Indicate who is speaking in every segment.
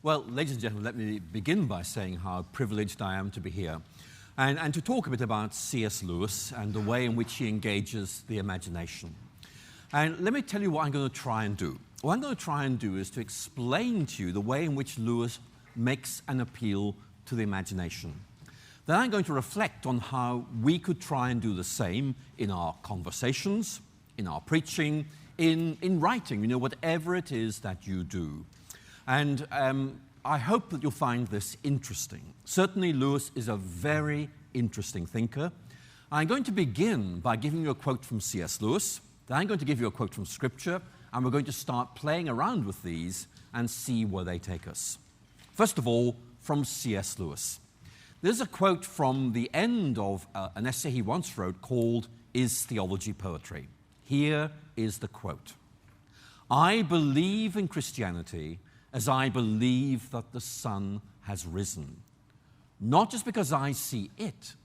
Speaker 1: Well, ladies and gentlemen, let me begin by saying how privileged I am to be here and to talk a bit about C.S. Lewis and the way in which he engages the imagination. And let me tell you what I'm going to try and do. What I'm going to try and do is to explain to you the way in which Lewis makes an appeal to the imagination. Then I'm going to reflect on how we could try and do the same in our conversations, in our preaching, in writing, whatever it is that you do. And I hope that you'll find this interesting. Certainly, Lewis is a very interesting thinker. I'm going to begin by giving you a quote from C.S. Lewis. Then I'm going to give you a quote from Scripture, and we're going to start playing around with these and see where they take us. First of all, from C.S. Lewis. There's a quote from the end of an essay he once wrote called "Is Theology Poetry?" Here is the quote. "I believe in Christianity as I believe that the sun has risen, not just because I see it,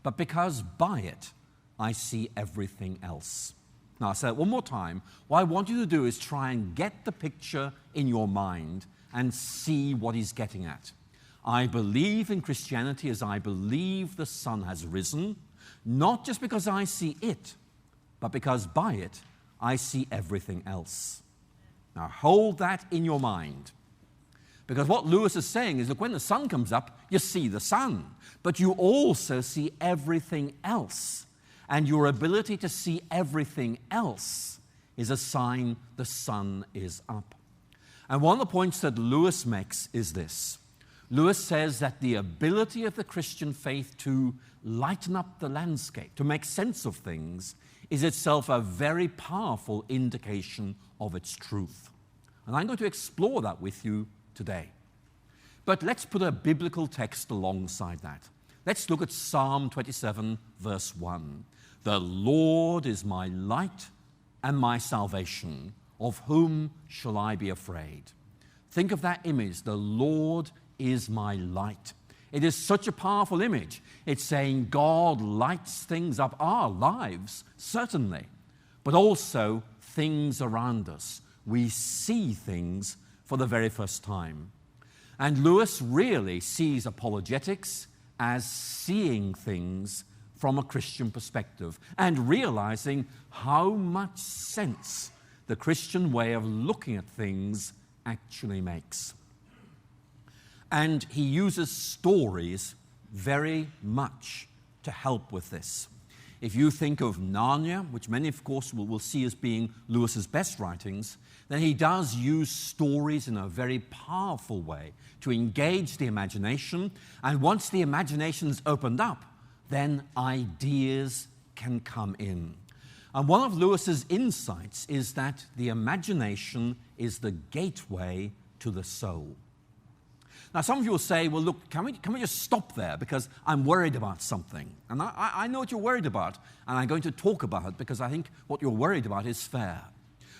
Speaker 1: but because by it I see everything else." Now, I'll say it one more time. What I want you to do is try and get the picture in your mind and see what he's getting at. I believe in Christianity as I believe the sun has risen, not just because I see it, but because by it I see everything else. Now, hold that in your mind. Because what Lewis is saying is, look, when the sun comes up, you see the sun, but you also see everything else. And your ability to see everything else is a sign the sun is up. And one of the points that Lewis makes is this. Lewis says that the ability of the Christian faith to lighten up the landscape, to make sense of things, is itself a very powerful indication of its truth. And I'm going to explore that with you today. But let's put a biblical text alongside that. Let's look at Psalm 27, verse 1. "The Lord is my light and my salvation. Of whom shall I be afraid?" Think of that image. The Lord is my light. It is such a powerful image. It's saying God lights things up, our lives, certainly, but also things around us. We see things for the very first time. And Lewis really sees apologetics as seeing things from a Christian perspective and realizing how much sense the Christian way of looking at things actually makes. And he uses stories very much to help with this. If you think of Narnia, which many, of course, will see as being Lewis's best writings, then he does use stories in a very powerful way to engage the imagination. And once the imagination is opened up, then ideas can come in. And one of Lewis's insights is that the imagination is the gateway to the soul. Now, some of you will say, well, look, can we just stop there because I'm worried about something. And I know what you're worried about, and I'm going to talk about it because I think what you're worried about is fair.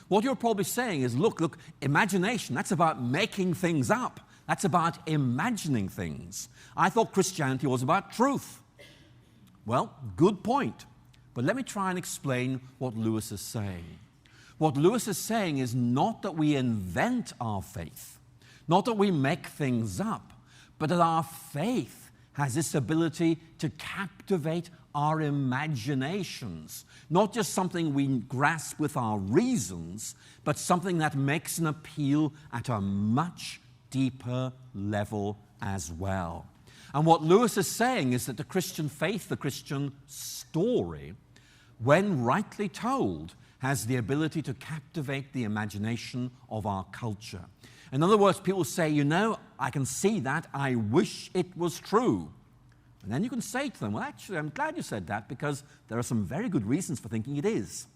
Speaker 1: What you're probably saying is, look, imagination, that's about making things up. That's about imagining things. I thought Christianity was about truth. Well, good point. But let me try and explain what Lewis is saying. What Lewis is saying is not that we invent our faith, not that we make things up, but that our faith has this ability to captivate our imaginations. Not just something we grasp with our reasons, but something that makes an appeal at a much deeper level as well. And what Lewis is saying is that the Christian faith, the Christian story, when rightly told, has the ability to captivate the imagination of our culture. In other words, people say, I can see that, I wish it was true. And then you can say to them, well, actually, I'm glad you said that because there are some very good reasons for thinking it is.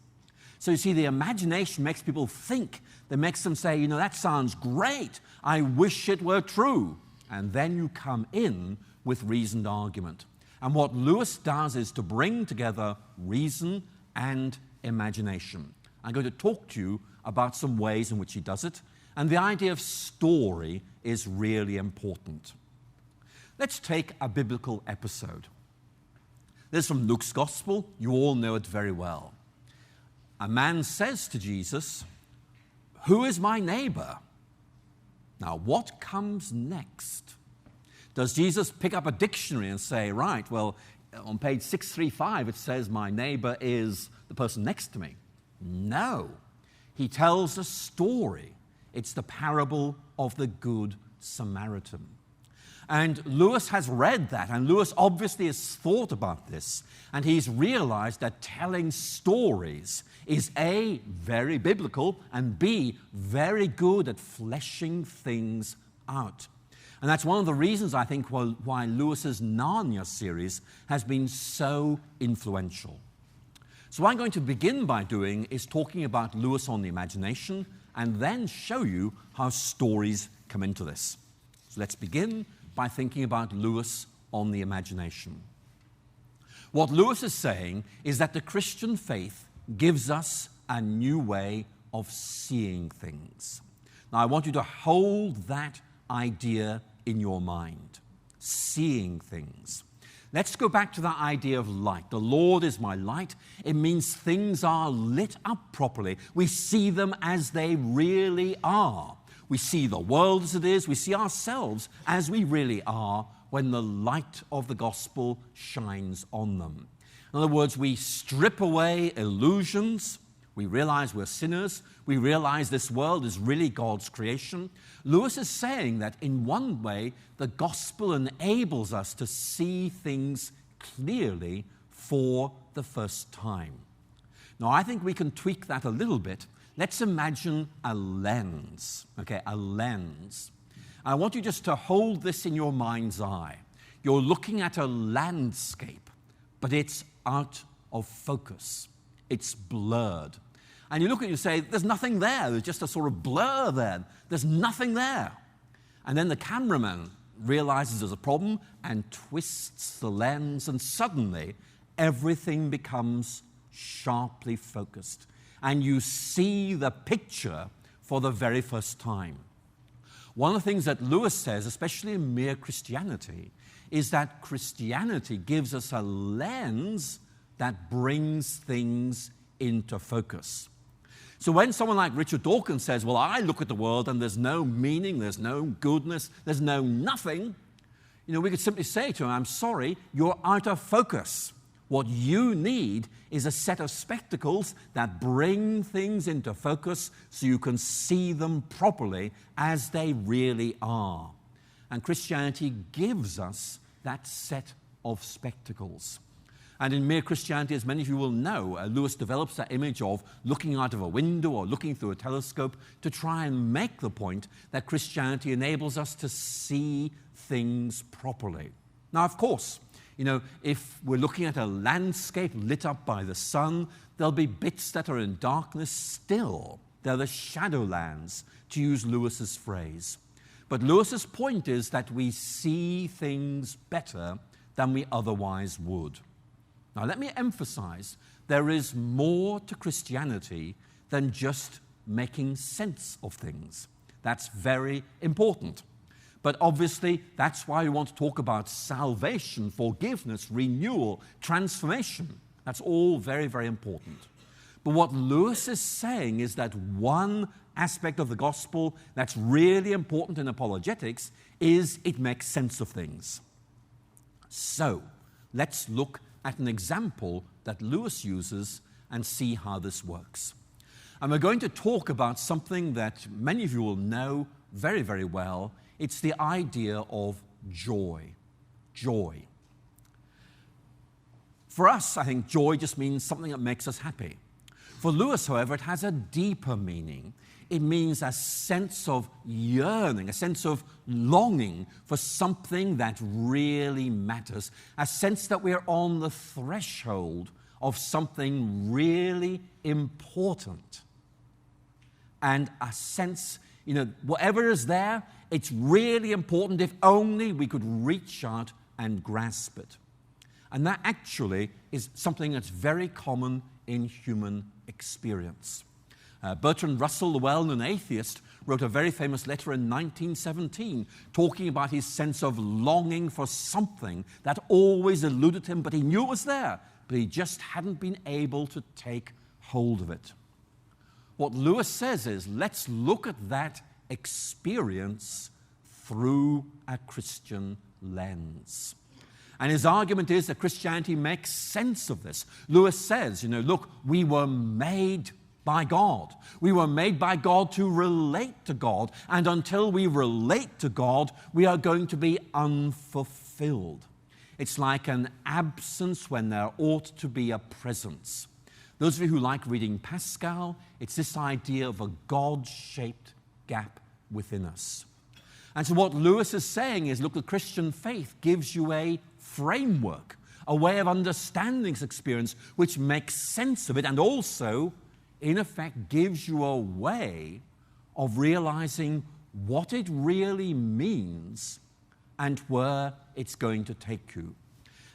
Speaker 1: So you see, the imagination makes people think. That makes them say, that sounds great. I wish it were true. And then you come in with reasoned argument. And what Lewis does is to bring together reason and imagination. I'm going to talk to you about some ways in which he does it. And the idea of story is really important. Let's take a biblical episode. This is from Luke's Gospel. You all know it very well. A man says to Jesus, "Who is my neighbor?" Now, what comes next? Does Jesus pick up a dictionary and say, right, well, on page 635 it says my neighbor is the person next to me? No. He tells a story. It's the parable of the Good Samaritan. And Lewis has read that, and Lewis obviously has thought about this, and he's realized that telling stories is A, very biblical, and B, very good at fleshing things out. And that's one of the reasons, I think, why Lewis's Narnia series has been so influential. So what I'm going to begin by doing is talking about Lewis on the imagination, and then show you how stories come into this. So let's begin by thinking about Lewis on the imagination. What Lewis is saying is that the Christian faith gives us a new way of seeing things. Now, I want you to hold that idea in your mind, seeing things. Let's go back to that idea of light. The Lord is my light. It means things are lit up properly. We see them as they really are. We see the world as it is. We see ourselves as we really are when the light of the gospel shines on them. In other words, we strip away illusions. We realize we're sinners. We realize this world is really God's creation. Lewis is saying that in one way, the gospel enables us to see things clearly for the first time. Now, I think we can tweak that a little bit. Let's imagine a lens, okay, a lens. I want you just to hold this in your mind's eye. You're looking at a landscape, but it's out of focus. It's blurred. And you look at it and you say, there's nothing there. There's just a sort of blur there. There's nothing there. And then the cameraman realizes there's a problem and twists the lens, and suddenly everything becomes sharply focused. And you see the picture for the very first time. One of the things that Lewis says, especially in Mere Christianity, is that Christianity gives us a lens that brings things into focus. So when someone like Richard Dawkins says, well, I look at the world and there's no meaning, there's no goodness, there's no nothing, we could simply say to him, I'm sorry, you're out of focus. What you need is a set of spectacles that bring things into focus so you can see them properly as they really are. And Christianity gives us that set of spectacles. And in Mere Christianity, as many of you will know, Lewis develops that image of looking out of a window or looking through a telescope to try and make the point that Christianity enables us to see things properly. Now, of course, if we're looking at a landscape lit up by the sun, there'll be bits that are in darkness still. They're the shadowlands, to use Lewis's phrase. But Lewis's point is that we see things better than we otherwise would. Now, let me emphasize, there is more to Christianity than just making sense of things. That's very important. But obviously, that's why we want to talk about salvation, forgiveness, renewal, transformation. That's all very, very important. But what Lewis is saying is that one aspect of the gospel that's really important in apologetics is it makes sense of things. So, let's look at an example that Lewis uses and see how this works. And we're going to talk about something that many of you will know very, very well. It's the idea of joy. Joy. For us, I think joy just means something that makes us happy. For Lewis, however, it has a deeper meaning. It means a sense of yearning, a sense of longing for something that really matters, a sense that we're on the threshold of something really important, and a sense, whatever is there, it's really important if only we could reach out and grasp it. And that actually is something that's very common in human experience. Bertrand Russell, the well-known atheist, wrote a very famous letter in 1917 talking about his sense of longing for something that always eluded him, but he knew it was there, but he just hadn't been able to take hold of it. What Lewis says is, let's look at that experience through a Christian lens. And his argument is that Christianity makes sense of this. Lewis says, look, we were made by God. We were made by God to relate to God. And until we relate to God, we are going to be unfulfilled. It's like an absence when there ought to be a presence. Those of you who like reading Pascal, it's this idea of a God-shaped gap within us. And so what Lewis is saying is, look, the Christian faith gives you a framework, a way of understanding this experience which makes sense of it, and also, in effect, gives you a way of realizing what it really means and where it's going to take you.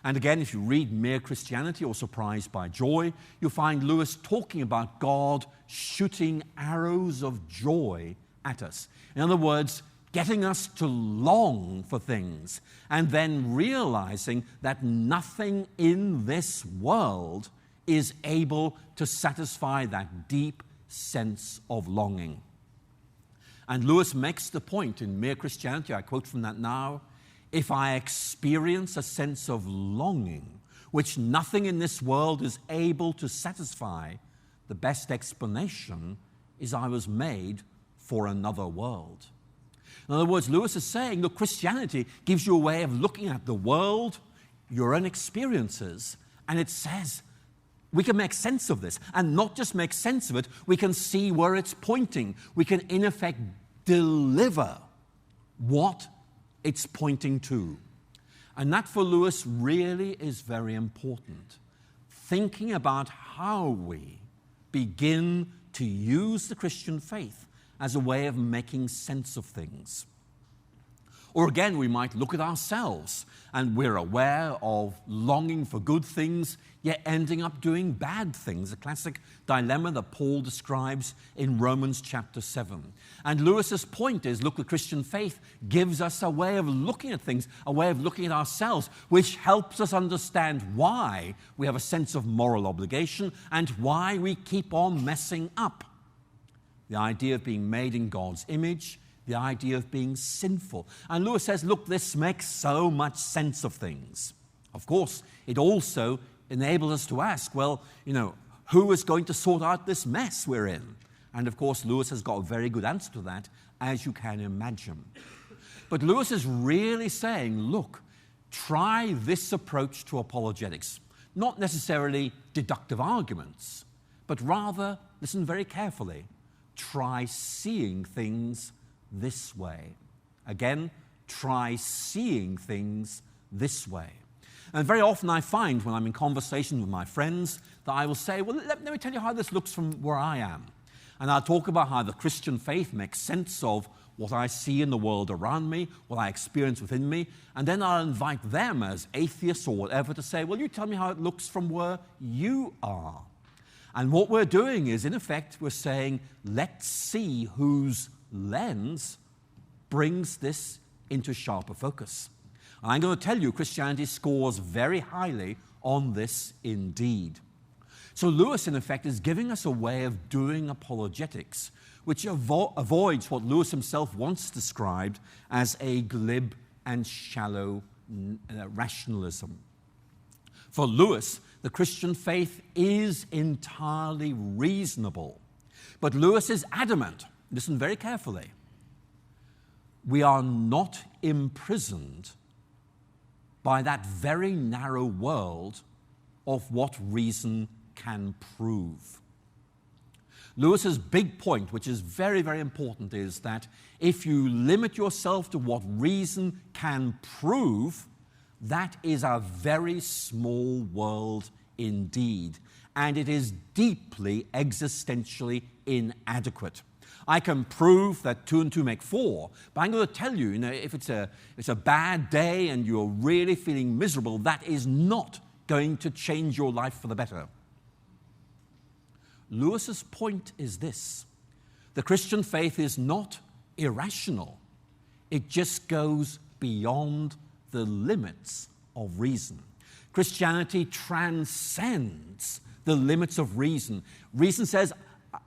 Speaker 1: And again, if you read Mere Christianity or Surprised by Joy, you'll find Lewis talking about God shooting arrows of joy at us. In other words, getting us to long for things, and then realizing that nothing in this world is able to satisfy that deep sense of longing. And Lewis makes the point in Mere Christianity, I quote from that now, if I experience a sense of longing, which nothing in this world is able to satisfy, the best explanation is I was made for another world. In other words, Lewis is saying, look, Christianity gives you a way of looking at the world, your own experiences, and it says we can make sense of this. And not just make sense of it, we can see where it's pointing. We can, in effect, deliver what it's pointing to. And that, for Lewis, really is very important. Thinking about how we begin to use the Christian faith as a way of making sense of things. Or again, we might look at ourselves and we're aware of longing for good things, yet ending up doing bad things, a classic dilemma that Paul describes in Romans chapter 7. And Lewis's point is, look, the Christian faith gives us a way of looking at things, a way of looking at ourselves, which helps us understand why we have a sense of moral obligation and why we keep on messing up. The idea of being made in God's image, the idea of being sinful. And Lewis says, look, this makes so much sense of things. Of course, it also enables us to ask, well, who is going to sort out this mess we're in? And of course, Lewis has got a very good answer to that, as you can imagine. But Lewis is really saying, look, try this approach to apologetics. Not necessarily deductive arguments, but rather, listen very carefully, try seeing things this way. Again, try seeing things this way. And very often I find when I'm in conversation with my friends that I will say, well, let me tell you how this looks from where I am. And I'll talk about how the Christian faith makes sense of what I see in the world around me, what I experience within me, and then I'll invite them as atheists or whatever to say, well, you tell me how it looks from where you are. And what we're doing is, in effect, we're saying, let's see whose lens brings this into sharper focus. And I'm going to tell you, Christianity scores very highly on this indeed. So Lewis, in effect, is giving us a way of doing apologetics, which avoids what Lewis himself once described as a glib and shallow rationalism. For Lewis, the Christian faith is entirely reasonable. But Lewis is adamant, listen very carefully, we are not imprisoned by that very narrow world of what reason can prove. Lewis's big point, which is very, very important, is that if you limit yourself to what reason can prove, that is a very small world indeed, and it is deeply existentially inadequate. I can prove that 2 and 2 make 4, but I'm going to tell you, if it's a bad day and you're really feeling miserable, that is not going to change your life for the better. Lewis's point is this: the Christian faith is not irrational. It just goes beyond the limits of reason. Christianity transcends the limits of reason. Reason says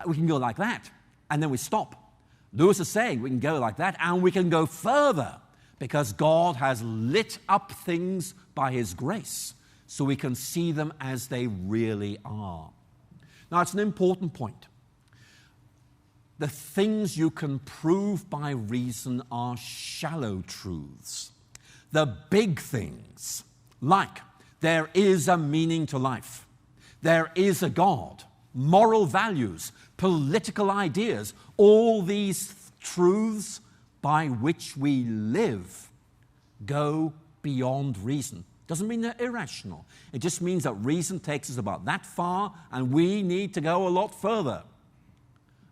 Speaker 1: we can go like that, and then we stop. Lewis is saying we can go like that, and we can go further, because God has lit up things by his grace, so we can see them as they really are. Now, it's an important point. The things you can prove by reason are shallow truths. The big things, like there is a meaning to life, there is a God, moral values, political ideas, all these truths by which we live go beyond reason. Doesn't mean they're irrational. It just means that reason takes us about that far, and we need to go a lot further.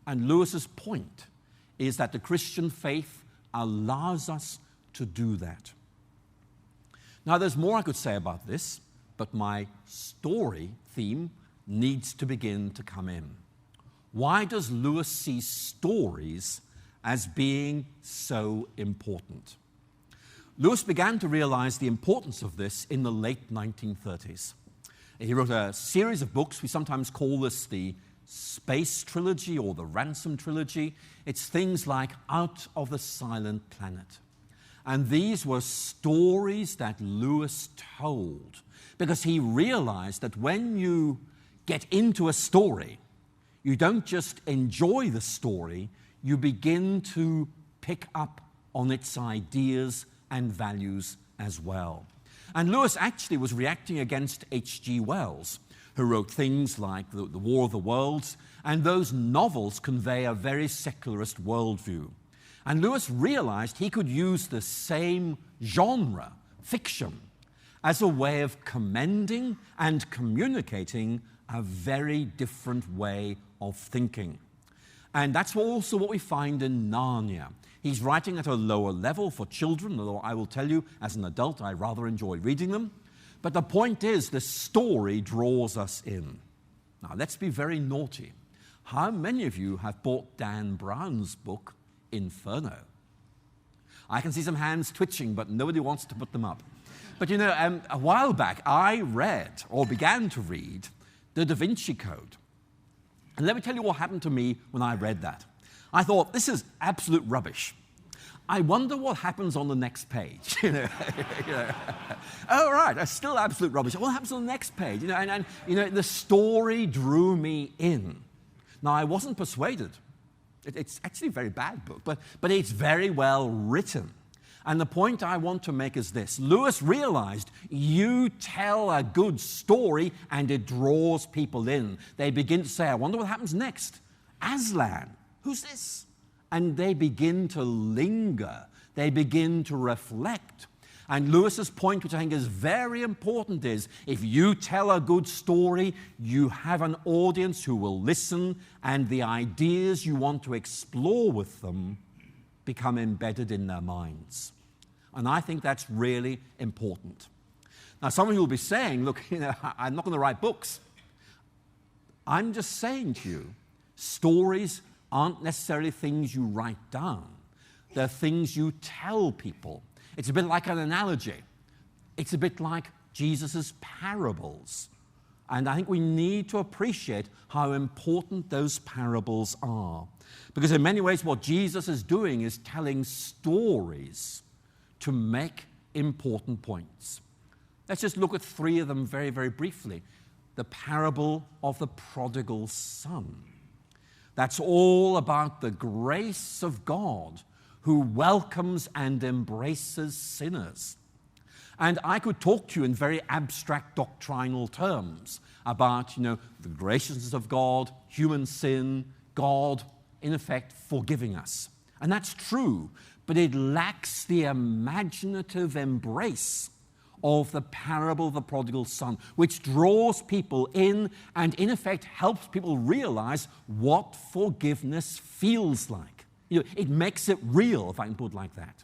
Speaker 1: And Lewis's point is that the Christian faith allows us to do that. Now, there's more I could say about this, but my story theme needs to begin to come in. Why does Lewis see stories as being so important? Lewis began to realize the importance of this in the late 1930s. He wrote a series of books. We sometimes call this the Space Trilogy or the Ransom Trilogy. It's things like Out of the Silent Planet. And these were stories that Lewis told because he realized that when you get into a story, you don't just enjoy the story, you begin to pick up on its ideas and values as well. And Lewis actually was reacting against H.G. Wells, who wrote things like The War of the Worlds, and those novels convey a very secularist worldview. And Lewis realized he could use the same genre, fiction, as a way of commending and communicating a very different way of thinking. And that's also what we find in Narnia. He's writing at a lower level for children, although I will tell you, as an adult, I rather enjoy reading them. But the point is, the story draws us in. Now, let's be very naughty. How many of you have bought Dan Brown's book, Inferno? I can see some hands twitching, but nobody wants to put them up. But you know, a while back, I read, or began to read, The Da Vinci Code. And let me tell you what happened to me when I read that. I thought, this is absolute rubbish. I wonder what happens on the next page. Oh, right, that's still absolute rubbish. What happens on the next page? And the story drew me in. Now, I wasn't persuaded. It's actually a very bad book, but it's very well written. And the point I want to make is this. Lewis realized you tell a good story and it draws people in. They begin to say, I wonder what happens next. Aslan, who's this? And they begin to linger. They begin to reflect. And Lewis's point, which I think is very important, is if you tell a good story, you have an audience who will listen, and the ideas you want to explore with them become embedded in their minds. And I think that's really important. Now, some of you will be saying, look, I'm not going to write books. I'm just saying to you, stories aren't necessarily things you write down. They're things you tell people. It's a bit like an analogy. It's a bit like Jesus' parables. And I think we need to appreciate how important those parables are. Because in many ways, what Jesus is doing is telling stories to make important points. Let's just look at three of them very, very briefly. The parable of the prodigal son. That's all about the grace of God who welcomes and embraces sinners. And I could talk to you in very abstract doctrinal terms about, the graciousness of God, human sin, God, in effect, forgiving us. And that's true, but it lacks the imaginative embrace of the parable of the prodigal son, which draws people in and, in effect, helps people realize what forgiveness feels like. It makes it real, if I can put it like that.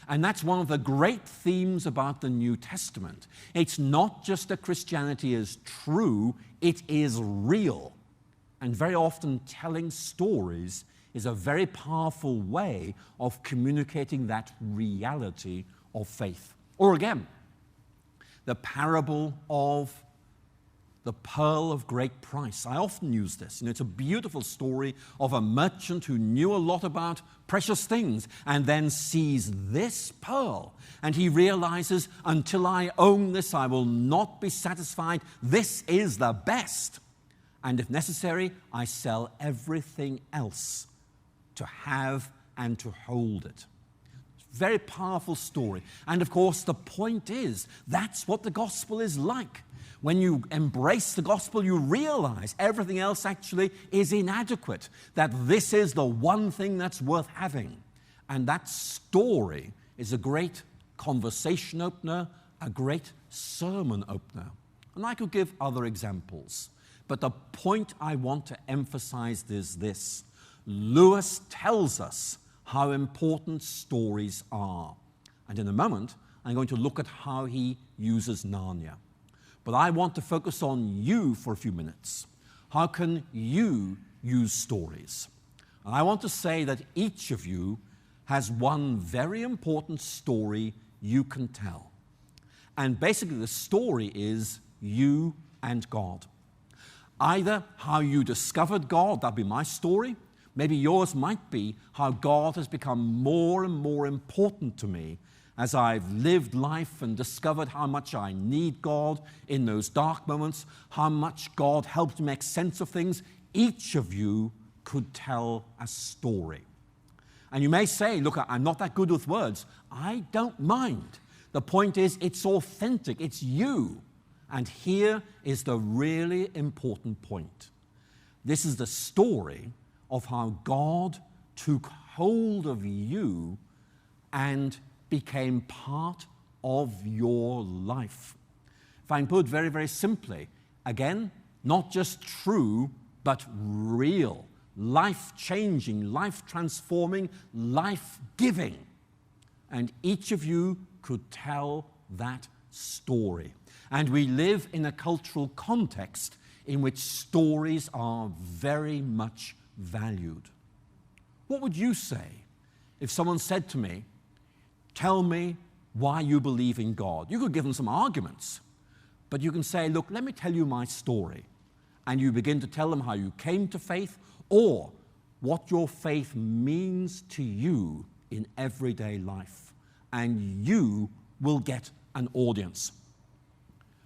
Speaker 1: And that's one of the great themes about the New Testament. It's not just that Christianity is true, it is real. And very often telling stories is a very powerful way of communicating that reality of faith. Or again, the parable of the pearl of great price. I often use this. It's a beautiful story of a merchant who knew a lot about precious things and then sees this pearl. And he realizes, until I own this, I will not be satisfied. This is the best. And if necessary, I sell everything else to have and to hold it. Very powerful story. And of course, the point is, that's what the gospel is like. When you embrace the gospel, you realize everything else actually is inadequate, that this is the one thing that's worth having. And that story is a great conversation opener, a great sermon opener. And I could give other examples. But the point I want to emphasize is this. Lewis tells us how important stories are. And in a moment, I'm going to look at how he uses Narnia. But I want to focus on you for a few minutes. How can you use stories? And I want to say that each of you has one very important story you can tell. And basically the story is you and God. Either how you discovered God, that'd be my story. Maybe yours might be how God has become more and more important to me as I've lived life and discovered how much I need God in those dark moments, how much God helped me make sense of things. Each of you could tell a story. And you may say, look, I'm not that good with words. I don't mind. The point is, it's authentic. It's you. And here is the really important point. This is the story of how God took hold of you and became part of your life. If I can put it very, very simply, again, not just true, but real, life-changing, life-transforming, life-giving. And each of you could tell that story. And we live in a cultural context in which stories are very much valued. What would you say if someone said to me, tell me why you believe in God? You could give them some arguments, but you can say, look, let me tell you my story. And you begin to tell them how you came to faith or what your faith means to you in everyday life. And you will get an audience.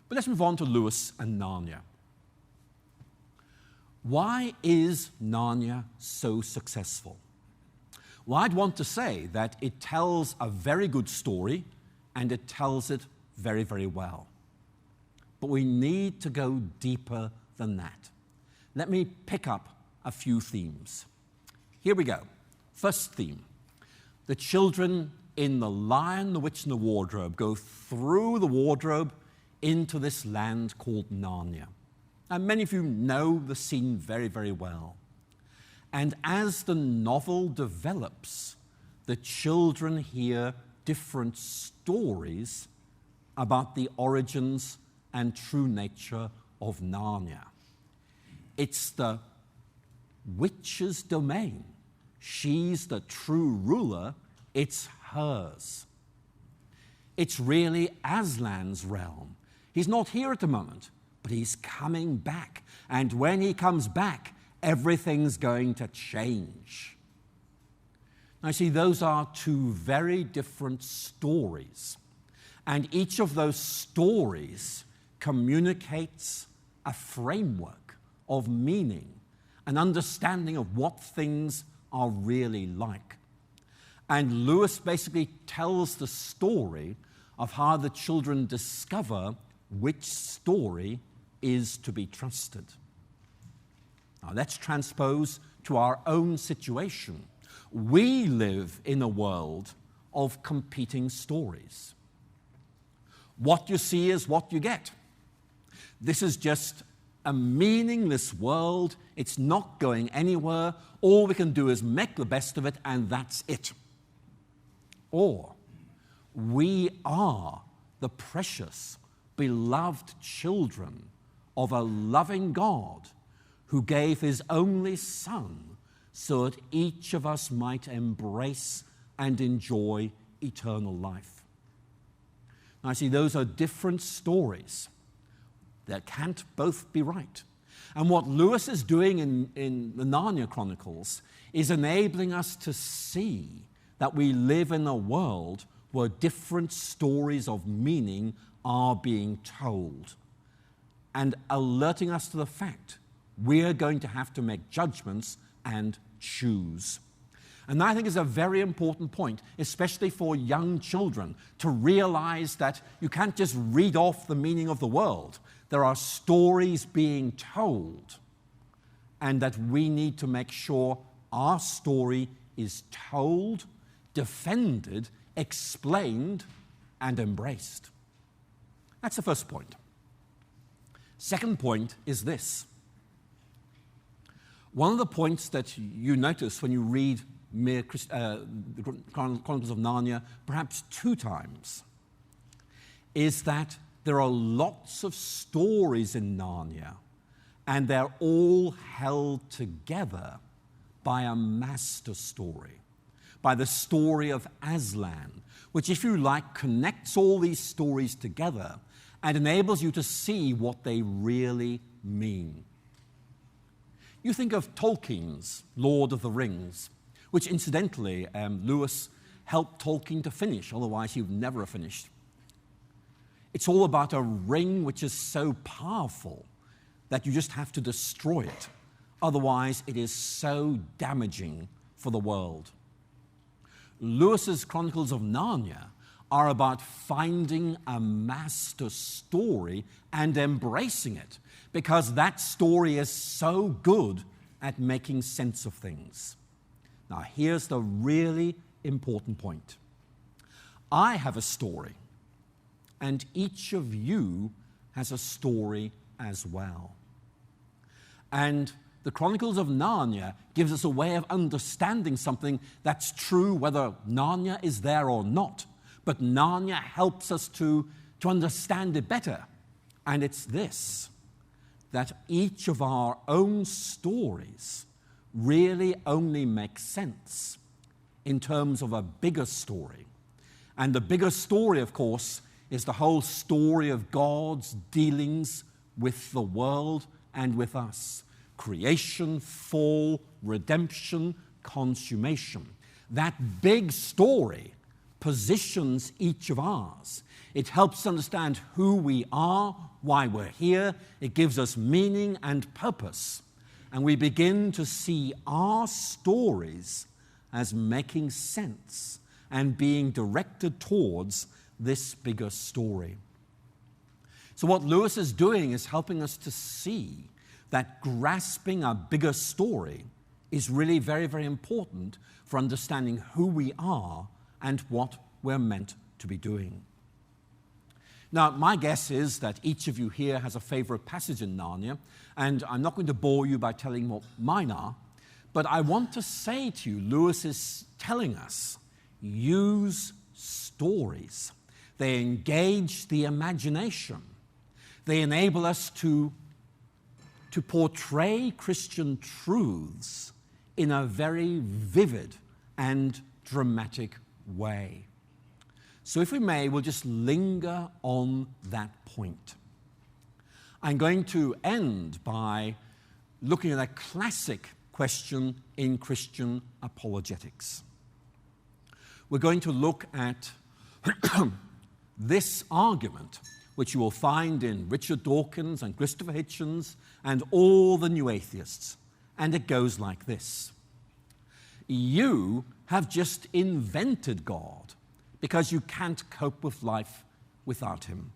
Speaker 1: But let's move on to Lewis and Narnia. Why is Narnia so successful? Well, I'd want to say that it tells a very good story and it tells it very, very well. But we need to go deeper than that. Let me pick up a few themes. Here we go. First theme. The children in The Lion, the Witch, and the Wardrobe go through the wardrobe into this land called Narnia. And many of you know the scene very, very well. And as the novel develops, the children hear different stories about the origins and true nature of Narnia. It's the witch's domain. She's the true ruler. It's hers. It's really Aslan's realm. He's not here at the moment, but he's coming back. And when he comes back, everything's going to change. Now, see, those are two very different stories. And each of those stories communicates a framework of meaning, an understanding of what things are really like. And Lewis basically tells the story of how the children discover which story is to be trusted. Now let's transpose to our own situation. We live in a world of competing stories. What you see is what you get. This is just a meaningless world. It's not going anywhere. All we can do is make the best of it, and that's it. Or we are the precious, beloved children of a loving God who gave his only Son so that each of us might embrace and enjoy eternal life. Now, see, those are different stories. They can't both be right. And what Lewis is doing in the Narnia Chronicles is enabling us to see that we live in a world where different stories of meaning are being told, and alerting us to the fact we're going to have to make judgments and choose. And I think is a very important point, especially for young children, to realize that you can't just read off the meaning of the world. There are stories being told, and that we need to make sure our story is told, defended, explained, and embraced. That's the first point. Second point is this. One of the points that you notice when you read the Chronicles of Narnia, perhaps 2 times, is that there are lots of stories in Narnia, and they're all held together by a master story, by the story of Aslan, which, if you like, connects all these stories together and enables you to see what they really mean. You think of Tolkien's Lord of the Rings, which incidentally Lewis helped Tolkien to finish, otherwise he would never have finished. It's all about a ring which is so powerful that you just have to destroy it. Otherwise, it is so damaging for the world. Lewis's Chronicles of Narnia are about finding a master story and embracing it, because that story is so good at making sense of things. Now, here's the really important point. I have a story, and each of you has a story as well. And the Chronicles of Narnia gives us a way of understanding something that's true whether Narnia is there or not. But Narnia helps us to understand it better. And it's this, that each of our own stories really only makes sense in terms of a bigger story. And the bigger story, of course, is the whole story of God's dealings with the world and with us. Creation, fall, redemption, consummation. That big story positions each of ours. It helps us understand who we are, why we're here. It gives us meaning and purpose. And we begin to see our stories as making sense and being directed towards this bigger story. So what Lewis is doing is helping us to see that grasping a bigger story is really very, very important for understanding who we are and what we're meant to be doing. Now, my guess is that each of you here has a favorite passage in Narnia, and I'm not going to bore you by telling what mine are, but I want to say to you, Lewis is telling us, use stories. They engage the imagination. They enable us to portray Christian truths in a very vivid and dramatic way. So if we may, we'll just linger on that point. I'm going to end by looking at a classic question in Christian apologetics. We're going to look at this argument, which you will find in Richard Dawkins and Christopher Hitchens and all the new atheists. And it goes like this. You have just invented God because you can't cope with life without him.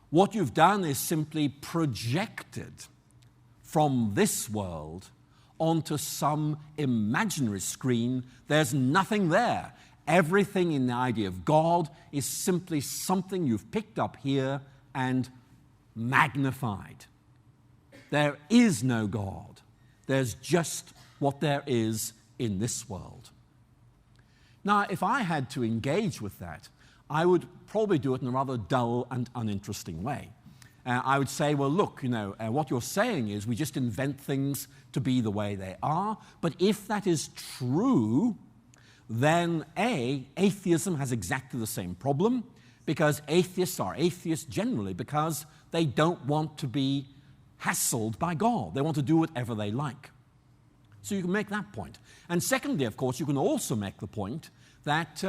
Speaker 1: What you've done is simply projected from this world onto some imaginary screen. There's nothing there. Everything in the idea of God is simply something you've picked up here and magnified. There is no God. There's just what there is in this world. Now, if I had to engage with that, I would probably do it in a rather dull and uninteresting way. I would say, well, look, what you're saying is we just invent things to be the way they are. But if that is true, then A, atheism has exactly the same problem. because atheists are atheists generally because they don't want to be hassled by God. They want to do whatever they like. So you can make that point. And secondly, of course, you can also make the point that,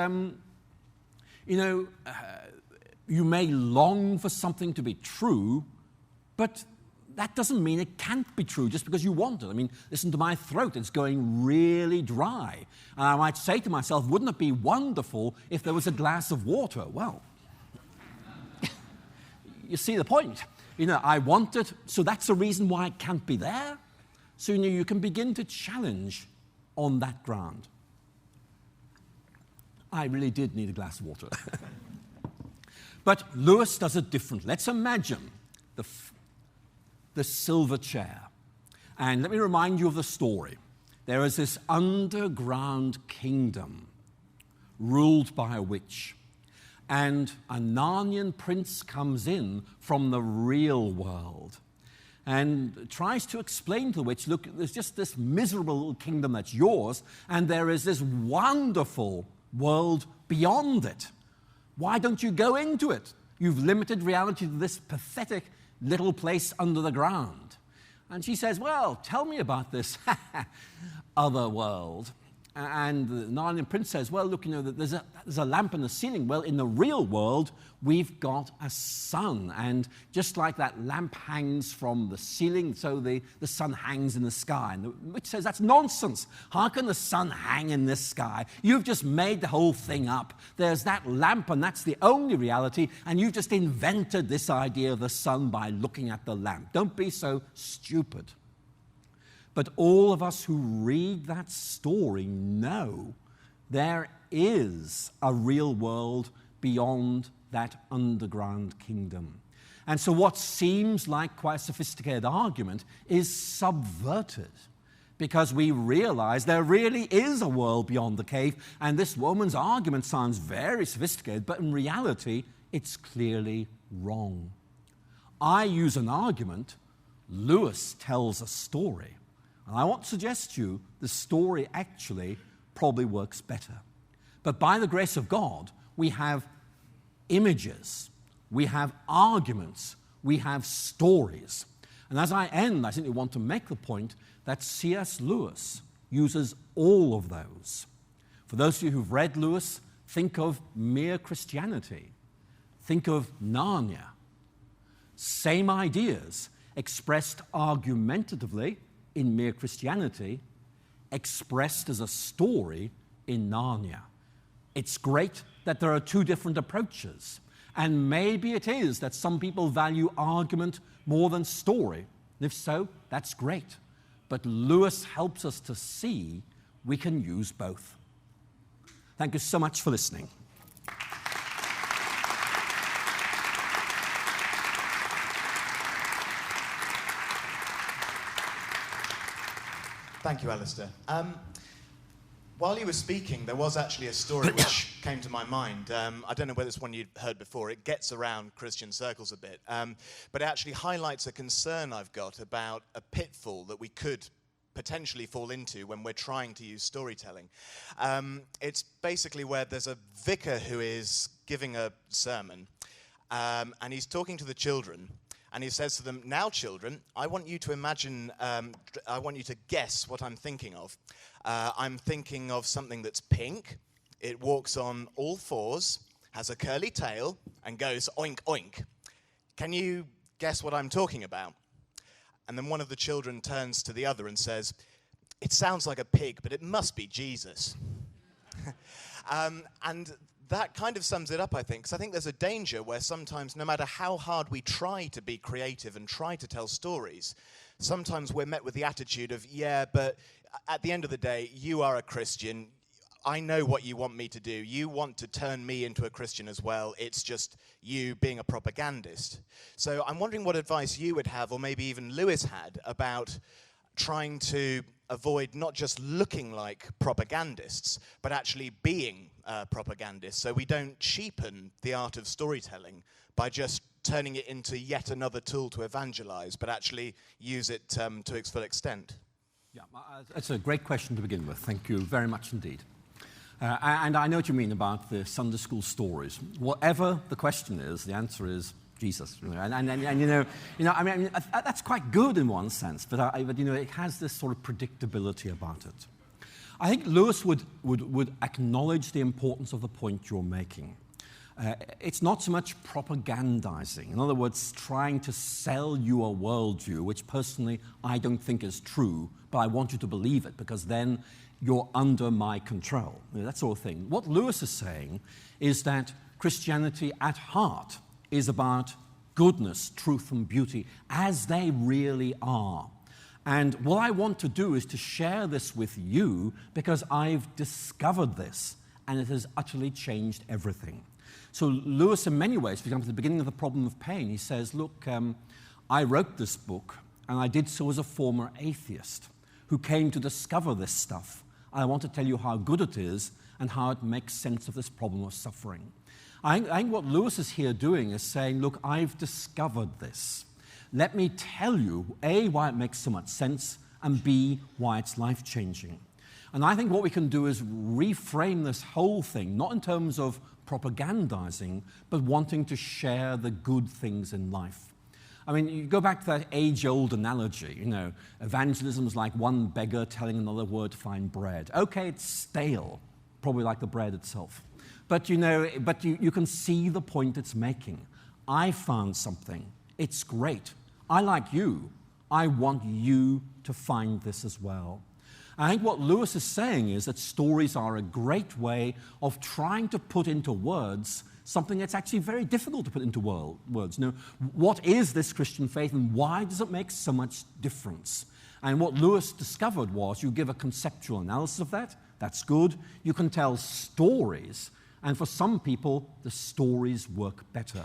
Speaker 1: you may long for something to be true, but that doesn't mean it can't be true just because you want it. I mean, listen to my throat. It's going really dry. And I might say to myself, wouldn't it be wonderful if there was a glass of water? Well, you see the point. I want it, so that's the reason why it can't be there. So you can begin to challenge on that ground. I really did need a glass of water. But Lewis does it differently. Let's imagine the silver chair. And let me remind you of the story. There is this underground kingdom ruled by a witch. And a Narnian prince comes in from the real world and tries to explain to the witch, look, there's just this miserable little kingdom that's yours, and there is this wonderful world beyond it. Why don't you go into it? You've limited reality to this pathetic little place under the ground. And she says, well, tell me about this other world. And the Narnian prince says, well, look, there's a lamp in the ceiling. Well, in the real world, we've got a sun. And just like that lamp hangs from the ceiling, so the sun hangs in the sky. And the witch says, that's nonsense. How can the sun hang in this sky? You've just made the whole thing up. There's that lamp, and that's the only reality. And you've just invented this idea of the sun by looking at the lamp. Don't be so stupid. But all of us who read that story know there is a real world beyond that underground kingdom. And so what seems like quite a sophisticated argument is subverted because we realize there really is a world beyond the cave, and this woman's argument sounds very sophisticated, but in reality, it's clearly wrong. I use an argument, Lewis tells a story. And I want to suggest to you the story actually probably works better. But by the grace of God, we have images, we have arguments, we have stories. And as I end, I simply want to make the point that C.S. Lewis uses all of those. For those of you who've read Lewis, think of Mere Christianity. Think of Narnia. Same ideas expressed argumentatively in Mere Christianity, expressed as a story in Narnia. It's great that there are two different approaches, and maybe it is that some people value argument more than story. And if so, that's great. But Lewis helps us to see we can use both. Thank you so much for listening.
Speaker 2: Thank you, Alister. While you were speaking, there was actually a story which came to my mind. I don't know whether it's one you'd heard before. It gets around Christian circles a bit. But it actually highlights a concern I've got about a pitfall that we could potentially fall into when we're trying to use storytelling. It's basically where there's a vicar who is giving a sermon, and he's talking to the children. And he says to them, now, children, I want you to imagine, I want you to guess what I'm thinking of. I'm thinking of something that's pink. It walks on all fours, has a curly tail, and goes oink, oink. Can you guess what I'm talking about? And then one of the children turns to the other and says, it sounds like a pig, but it must be Jesus. And that kind of sums it up, I think, because I think there's a danger where sometimes, no matter how hard we try to be creative and try to tell stories, sometimes we're met with the attitude of, yeah, but at the end of the day, you are a Christian. I know what you want me to do. You want to turn me into a Christian as well. It's just you being a propagandist. So I'm wondering what advice you would have, or maybe even Lewis had, about trying to avoid not just looking like propagandists, but actually being propagandists, so we don't cheapen the art of storytelling by just turning it into yet another tool to evangelize, but actually use it to its full extent.
Speaker 1: Yeah, that's a great question to begin with. Thank you very much indeed. And I know what you mean about the Sunday school stories. Whatever the question is, the answer is Jesus. You know, I mean, that's quite good in one sense, but it has this sort of predictability about it. I think Lewis would acknowledge the importance of the point you're making. It's not so much propagandizing. In other words, trying to sell you a worldview, which personally I don't think is true, but I want you to believe it because then you're under my control. That sort of thing. What Lewis is saying is that Christianity at heart is about goodness, truth, and beauty as they really are. And what I want to do is to share this with you because I've discovered this and it has utterly changed everything. So Lewis, in many ways, for example, at the beginning of The Problem of Pain, he says, look, I wrote this book, and I did so as a former atheist who came to discover this stuff. And I want to tell you how good it is and how it makes sense of this problem of suffering. I think what Lewis is here doing is saying, look, I've discovered this. Let me tell you, A, why it makes so much sense, and B, why it's life-changing. And I think what we can do is reframe this whole thing, not in terms of propagandizing, but wanting to share the good things in life. I mean, you go back to that age-old analogy, evangelism is like one beggar telling another word to find bread. Okay, it's stale, probably like the bread itself. But you can see the point it's making. I found something. It's great. I like you. I want you to find this as well. I think what Lewis is saying is that stories are a great way of trying to put into words something that's actually very difficult to put into words. What is this Christian faith and why does it make so much difference? And what Lewis discovered was you give a conceptual analysis of that, that's good. You can tell stories, and for some people, the stories work better.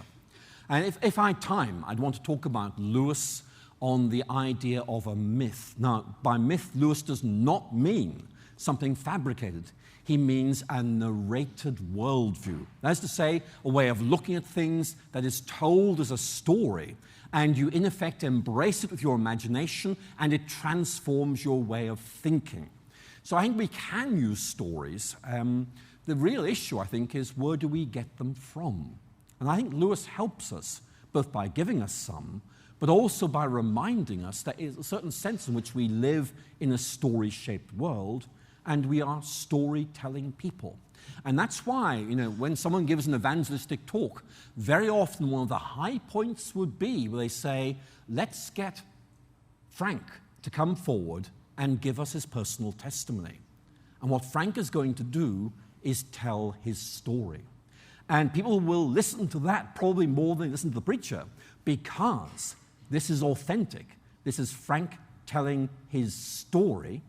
Speaker 1: And if I had time, I'd want to talk about Lewis on the idea of a myth. Now, by myth, Lewis does not mean something fabricated. He means a narrated worldview. That is to say, a way of looking at things that is told as a story, and you, in effect, embrace it with your imagination, and it transforms your way of thinking. So I think we can use stories. The real issue, I think, is where do we get them from? And I think Lewis helps us, both by giving us some, but also by reminding us that there's a certain sense in which we live in a story-shaped world, and we are storytelling people. And that's why, when someone gives an evangelistic talk, very often one of the high points would be where they say, let's get Frank to come forward and give us his personal testimony. And what Frank is going to do is tell his story. And people will listen to that probably more than they listen to the preacher, because this is authentic. This is Frank telling his story,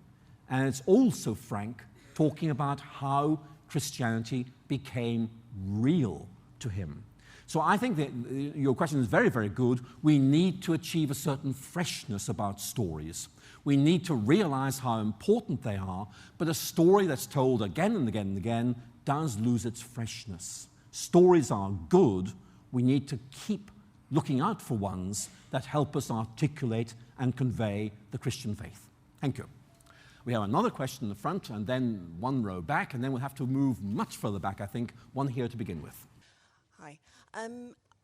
Speaker 1: and it's also Frank talking about how Christianity became real to him. So I think that your question is very, very good. We need to achieve a certain freshness about stories. We need to realize how important they are, but a story that's told again and again and again does lose its freshness. Stories are good. We need to keep looking out for ones that help us articulate and convey the Christian faith. Thank you. We have another question in the front, and then one row back, and then we'll have to move much further back, I think. One here to begin with.
Speaker 3: Hi.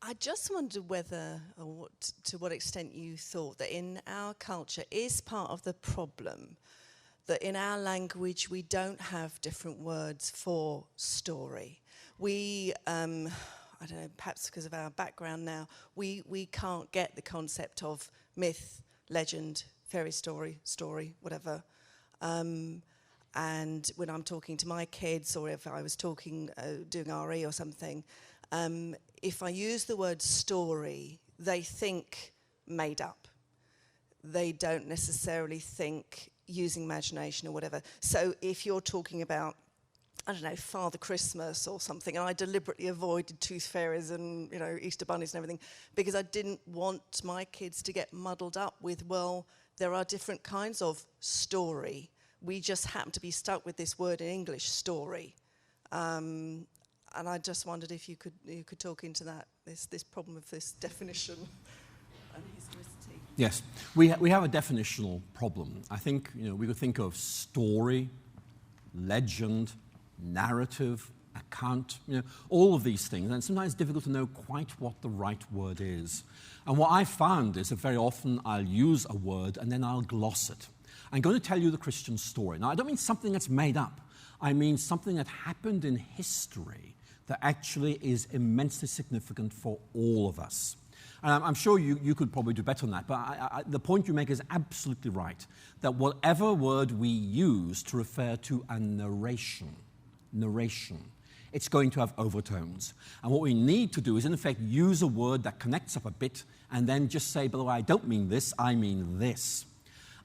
Speaker 3: I just wondered whether, to what extent you thought that in our culture is part of the problem that in our language we don't have different words for story. We, I don't know, perhaps because of our background now, we can't get the concept of myth, legend, fairy story, whatever. And when I'm talking to my kids, or if I was talking, doing RE or something, if I use the word story, they think made up. They don't necessarily think using imagination or whatever. So if you're talking about, I don't know, Father Christmas or something, and I deliberately avoided tooth fairies and, Easter bunnies and everything, because I didn't want my kids to get muddled up with, well, there are different kinds of story. We just happen to be stuck with this word in English, story. And I just wondered if you could talk into that, this problem of this definition and historicity.
Speaker 1: Yes, we have a definitional problem. I think we could think of story, legend, narrative, account, all of these things. And sometimes it's difficult to know quite what the right word is. And what I found is that very often I'll use a word and then I'll gloss it. I'm going to tell you the Christian story. Now, I don't mean something that's made up. I mean something that happened in history that actually is immensely significant for all of us. And I'm sure you could probably do better than that, but the point you make is absolutely right, that whatever word we use to refer to a narration, it's going to have overtones. And what we need to do is, in effect, use a word that connects up a bit and then just say, by the way, I don't mean this, I mean this.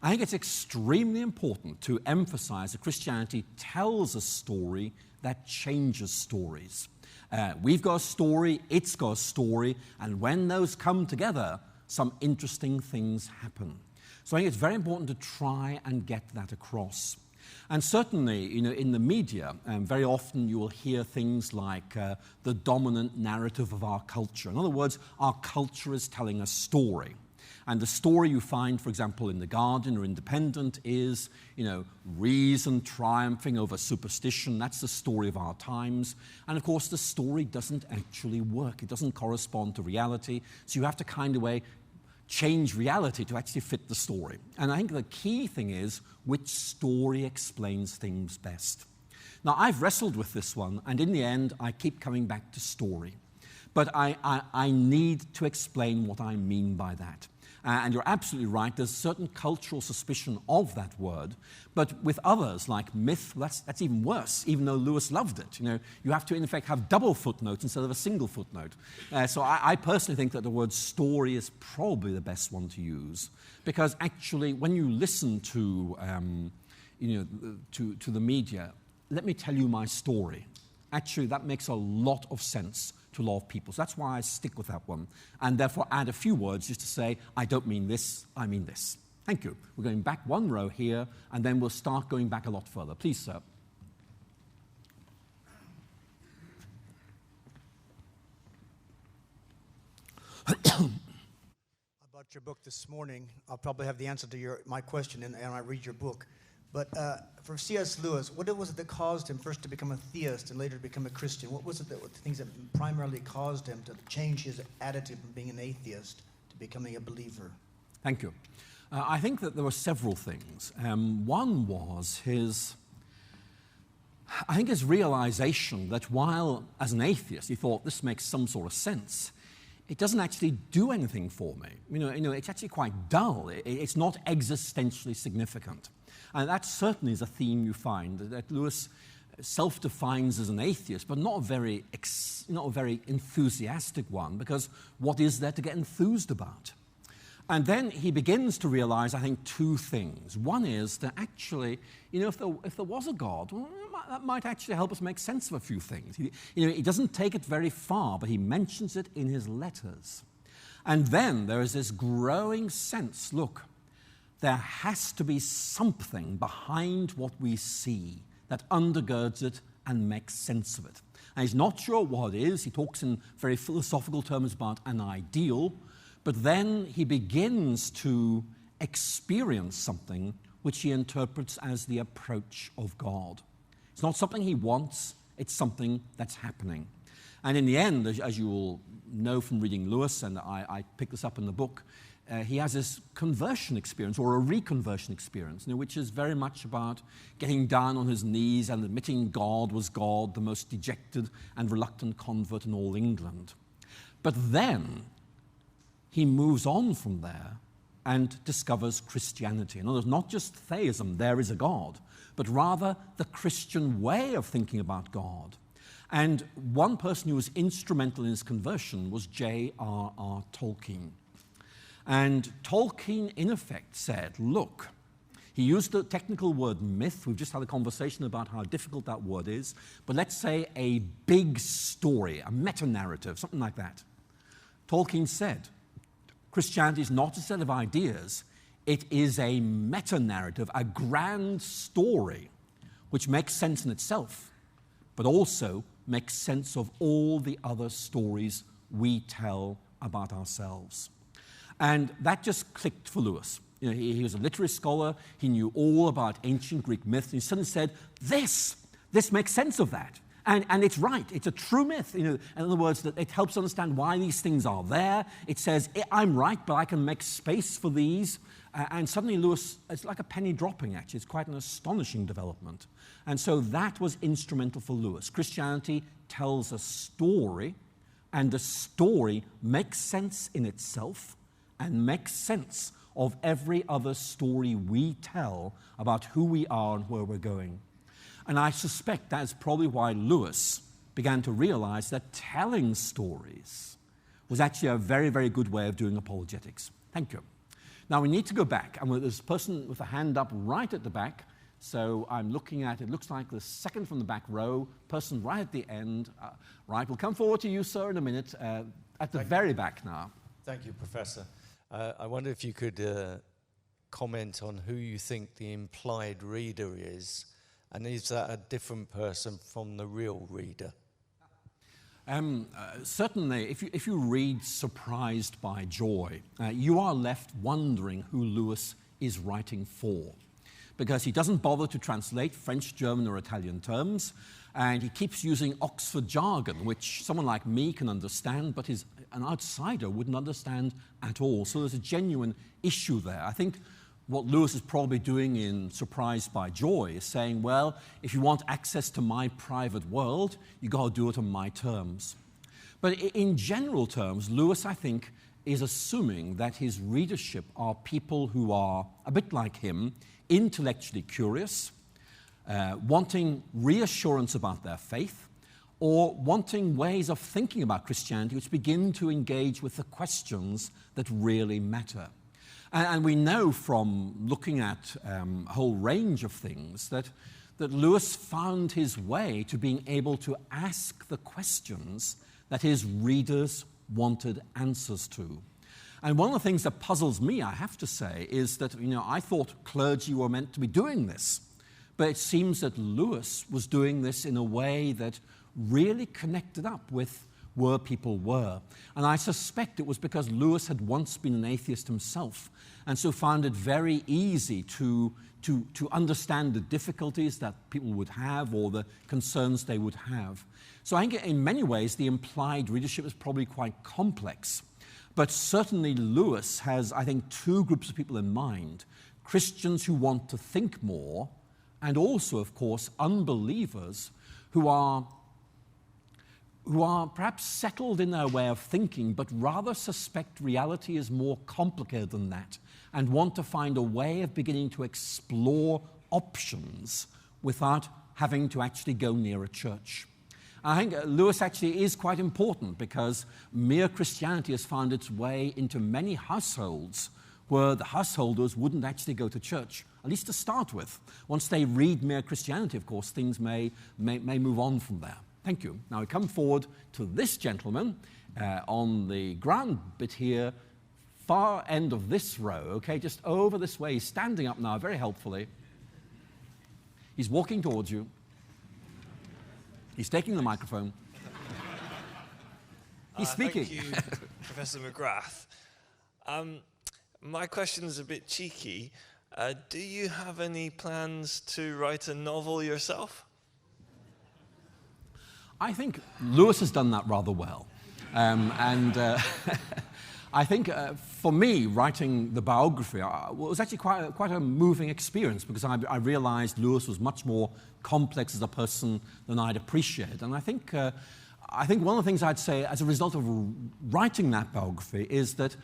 Speaker 1: I think it's extremely important to emphasize that Christianity tells a story that changes stories. We've got a story, it's got a story, and when those come together, some interesting things happen. So I think it's very important to try and get that across. And certainly, in the media, very often you will hear things like the dominant narrative of our culture. In other words, our culture is telling a story. And the story you find, for example, in The Guardian or Independent is, reason triumphing over superstition. That's the story of our times. And of course, the story doesn't actually work. It doesn't correspond to reality. So you have to kind of change reality to actually fit the story. And I think the key thing is which story explains things best. Now, I've wrestled with this one, and in the end, I keep coming back to story. But I need to explain what I mean by that. And you're absolutely right, there's certain cultural suspicion of that word, but with others, like myth, that's even worse, even though Lewis loved it. You have to, in effect, have double footnotes instead of a single footnote. So I personally think that the word story is probably the best one to use, because actually, when you listen to the media, let me tell you my story. Actually, that makes a lot of sense to a lot of people. So that's why I stick with that one, and therefore add a few words just to say, I don't mean this, I mean this. Thank you. We're going back one row here, and then we'll start going back a lot further. Please, sir.
Speaker 4: I bought your book this morning. I'll probably have the answer to my question and I read your book. But for C.S. Lewis, what was it that caused him first to become a theist and later to become a Christian? What was it the things that primarily caused him to change his attitude from being an atheist to becoming a believer?
Speaker 1: Thank you. I think that there were several things. One was his realization that while, as an atheist, he thought this makes some sort of sense, it doesn't actually do anything for me. It's actually quite dull. It's not existentially significant. And that certainly is a theme you find, that Lewis self-defines as an atheist, but not a very enthusiastic one, because what is there to get enthused about? And then he begins to realize, I think, two things. One is that actually, if there was a God, well, that might actually help us make sense of a few things. He doesn't take it very far, but he mentions it in his letters. And then there is this growing sense, look, there has to be something behind what we see that undergirds it and makes sense of it. And he's not sure what it is. He talks in very philosophical terms about an ideal, but then he begins to experience something which he interprets as the approach of God. It's not something he wants, it's something that's happening. And in the end, as you will know from reading Lewis, and I picked this up in the book, he has this conversion experience, or a reconversion experience, which is very much about getting down on his knees and admitting God was God, the most dejected and reluctant convert in all England. But then he moves on from there and discovers Christianity. In other words, not just theism, there is a God, but rather the Christian way of thinking about God. And one person who was instrumental in his conversion was J.R.R. Tolkien. And Tolkien, in effect, said, look, he used the technical word myth. We've just had a conversation about how difficult that word is. But let's say a big story, a meta-narrative, something like that. Tolkien said, Christianity is not a set of ideas. It is a meta-narrative, a grand story, which makes sense in itself, but also makes sense of all the other stories we tell about ourselves. And that just clicked for Lewis. He was a literary scholar. He knew all about ancient Greek myths. And he suddenly said, this this makes sense of that. And it's right. It's a true myth. In other words, that it helps understand why these things are there. It says, I'm right, but I can make space for these. And suddenly Lewis, it's like a penny dropping, actually. It's quite an astonishing development. And so that was instrumental for Lewis. Christianity tells a story, and the story makes sense in itself and makes sense of every other story we tell about who we are and where we're going. And I suspect that's probably why Lewis began to realize that telling stories was actually a very, very good way of doing apologetics. Thank you. Now we need to go back, and there's a person with a hand up right at the back. So I'm looking at, it looks like the second from the back row, person right at the end. Right, we'll come forward to you, sir, in a minute, at the very back now.
Speaker 5: Thank you, Professor. I wonder if you could comment on who you think the implied reader is, and is that a different person from the real reader?
Speaker 1: Certainly, if you read Surprised by Joy, you are left wondering who Lewis is writing for, because he doesn't bother to translate French, German, or Italian terms, and he keeps using Oxford jargon, which someone like me can understand, but an outsider wouldn't understand at all. So there's a genuine issue there. I think what Lewis is probably doing in Surprised by Joy is saying, well, if you want access to my private world, you got to do it on my terms. But in general terms, Lewis, I think, is assuming that his readership are people who are, a bit like him, intellectually curious, wanting reassurance about their faith, or wanting ways of thinking about Christianity which begin to engage with the questions that really matter. And we know from looking at a whole range of things that Lewis found his way to being able to ask the questions that his readers wanted answers to. And one of the things that puzzles me, I have to say, is that, I thought clergy were meant to be doing this. But it seems that Lewis was doing this in a way that really connected up with where people were. And I suspect it was because Lewis had once been an atheist himself, and so found it very easy to understand the difficulties that people would have or the concerns they would have. So I think in many ways the implied readership is probably quite complex. But certainly Lewis has, I think, two groups of people in mind: Christians who want to think more, and also, of course, unbelievers who are perhaps settled in their way of thinking, but rather suspect reality is more complicated than that, and want to find a way of beginning to explore options without having to actually go near a church. I think Lewis actually is quite important, because mere Christianity has found its way into many households where the householders wouldn't actually go to church, at least to start with. Once they read mere Christianity, of course, things may move on from there. Thank you. Now we come forward to this gentleman on the ground bit here, far end of this row, okay, just over this way. He's standing up now very helpfully. He's walking towards you. He's taking the microphone. He's speaking.
Speaker 6: Thank you, Professor McGrath. My question is a bit cheeky. Do you have any plans to write a novel yourself?
Speaker 1: I think Lewis has done that rather well. I think for me, writing the biography was actually quite a moving experience, because I realized Lewis was much more complex as a person than I'd appreciated. And I think one of the things I'd say as a result of writing that biography is that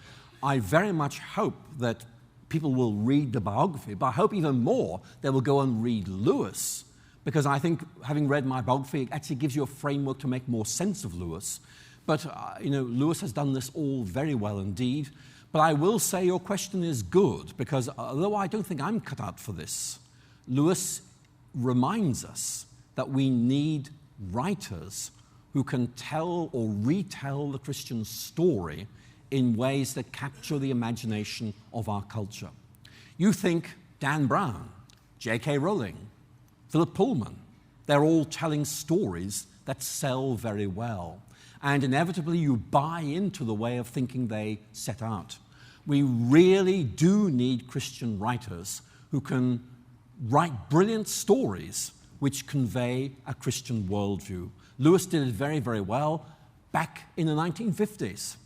Speaker 1: I very much hope that people will read the biography, but I hope even more they will go and read Lewis, because I think having read my biography actually gives you a framework to make more sense of Lewis. But, Lewis has done this all very well indeed. But I will say your question is good, because although I don't think I'm cut out for this, Lewis reminds us that we need writers who can tell or retell the Christian story in ways that capture the imagination of our culture. You think Dan Brown, J.K. Rowling, Philip Pullman, they're all telling stories that sell very well. And inevitably you buy into the way of thinking they set out. We really do need Christian writers who can write brilliant stories which convey a Christian worldview. Lewis did it very, very well back in the 1950s.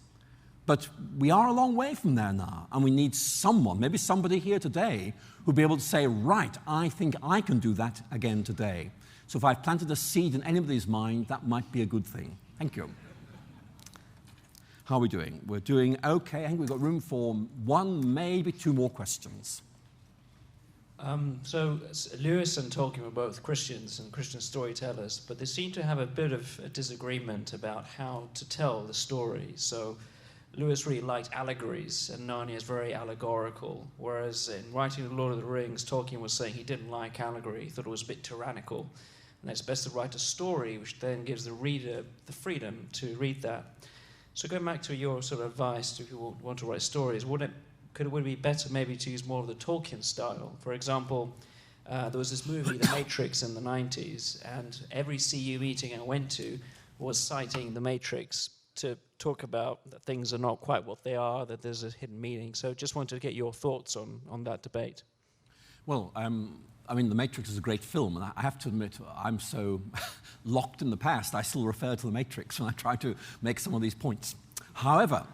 Speaker 1: But we are a long way from there now, and we need someone, maybe somebody here today, who'll be able to say, right, I think I can do that again today. So if I've planted a seed in anybody's mind, that might be a good thing. Thank you. How are we doing? We're doing okay. I think we've got room for one, maybe two more questions.
Speaker 7: So Lewis and Tolkien were both Christians and Christian storytellers, but they seem to have a bit of a disagreement about how to tell the story. So Lewis really liked allegories, and Narnia is very allegorical, whereas in writing The Lord of the Rings, Tolkien was saying he didn't like allegory, he thought it was a bit tyrannical, and it's best to write a story which then gives the reader the freedom to read that. So going back to your sort of advice to people who want to write stories, would it be better maybe to use more of the Tolkien style? For example, there was this movie, The Matrix, in the 90s, and every CU meeting I went to was citing The Matrix to talk about that things are not quite what they are, that there's a hidden meaning. So just wanted to get your thoughts on that debate.
Speaker 1: Well, I mean, The Matrix is a great film, and I have to admit, I'm so locked in the past, I still refer to The Matrix when I try to make some of these points. However,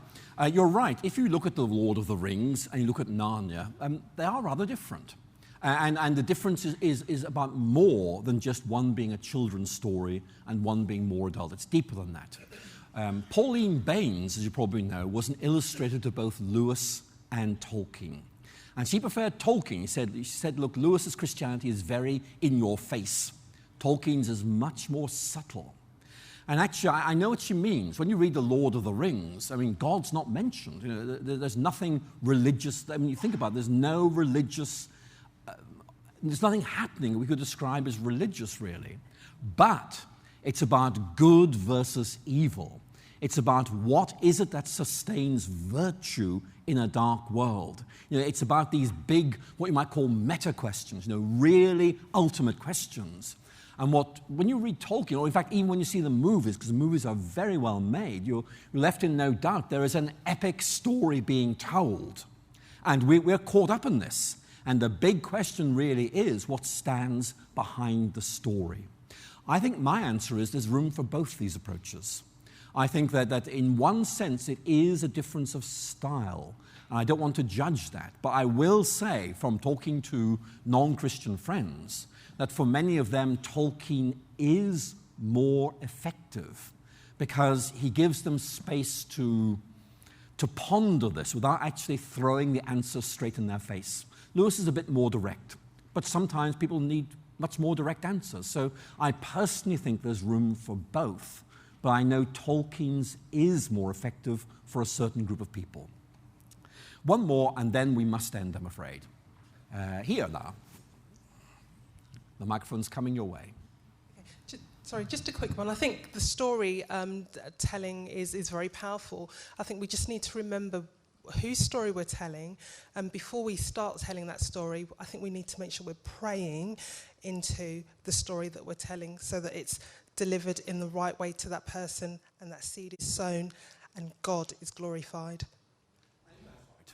Speaker 1: you're right. If you look at The Lord of the Rings and you look at Narnia, they are rather different. And the difference is about more than just one being a children's story and one being more adult. It's deeper than that. Pauline Baynes, as you probably know, was an illustrator to both Lewis and Tolkien. And she preferred Tolkien. She said, look, Lewis's Christianity is very in your face. Tolkien's is much more subtle. And actually, I know what she means. When you read The Lord of the Rings, I mean, God's not mentioned. You know, there's nothing religious. I mean, you think about it, there's no religious, there's nothing happening we could describe as religious, really. But it's about good versus evil. It's about what is it that sustains virtue in a dark world. You know, it's about these big, what you might call meta questions, you know, really ultimate questions. And when you read Tolkien, or in fact, even when you see the movies, because the movies are very well made, you're left in no doubt there is an epic story being told. And we're caught up in this. And the big question really is what stands behind the story. I think my answer is there's room for both these approaches. I think that in one sense it is a difference of style. And I don't want to judge that. But I will say, from talking to non-Christian friends, that for many of them, Tolkien is more effective because he gives them space to ponder this without actually throwing the answer straight in their face. Lewis is a bit more direct, but sometimes people need much more direct answers. So I personally think there's room for both, but I know Tolkien's is more effective for a certain group of people. One more, and then we must end, I'm afraid. Here now. The microphone's coming your way.
Speaker 8: Sorry, just a quick one. I think the story telling is very powerful. I think we just need to remember whose story we're telling, and before we start telling that story, I think we need to make sure we're praying into the story that we're telling so that it's delivered in the right way to that person and that seed is sown and God is glorified.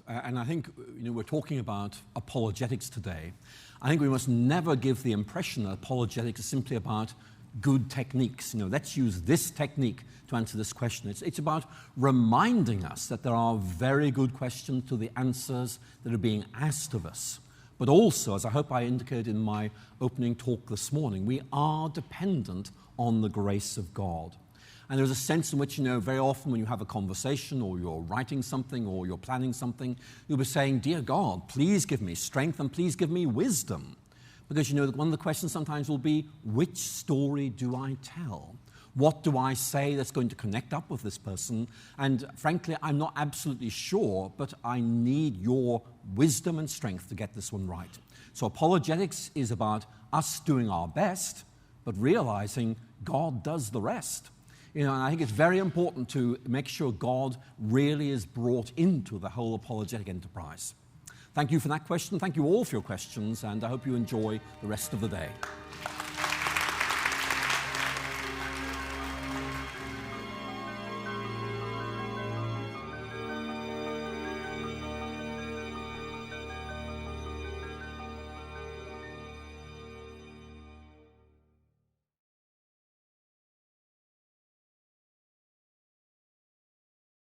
Speaker 1: And I think we're talking about apologetics today. I think we must never give the impression that apologetics is simply about good techniques. Let's use this technique to answer this question. It's about reminding us that there are very good questions to the answers that are being asked of us. But also, as I hope I indicated in my opening talk this morning, we are dependent on the grace of God. And there's a sense in which, very often when you have a conversation or you're writing something or you're planning something, you'll be saying, dear God, please give me strength and please give me wisdom. Because, one of the questions sometimes will be, which story do I tell? What do I say that's going to connect up with this person? And frankly, I'm not absolutely sure, but I need your wisdom and strength to get this one right. So apologetics is about us doing our best, but realizing God does the rest. And I think it's very important to make sure God really is brought into the whole apologetic enterprise. Thank you for that question. Thank you all for your questions, and I hope you enjoy the rest of the day.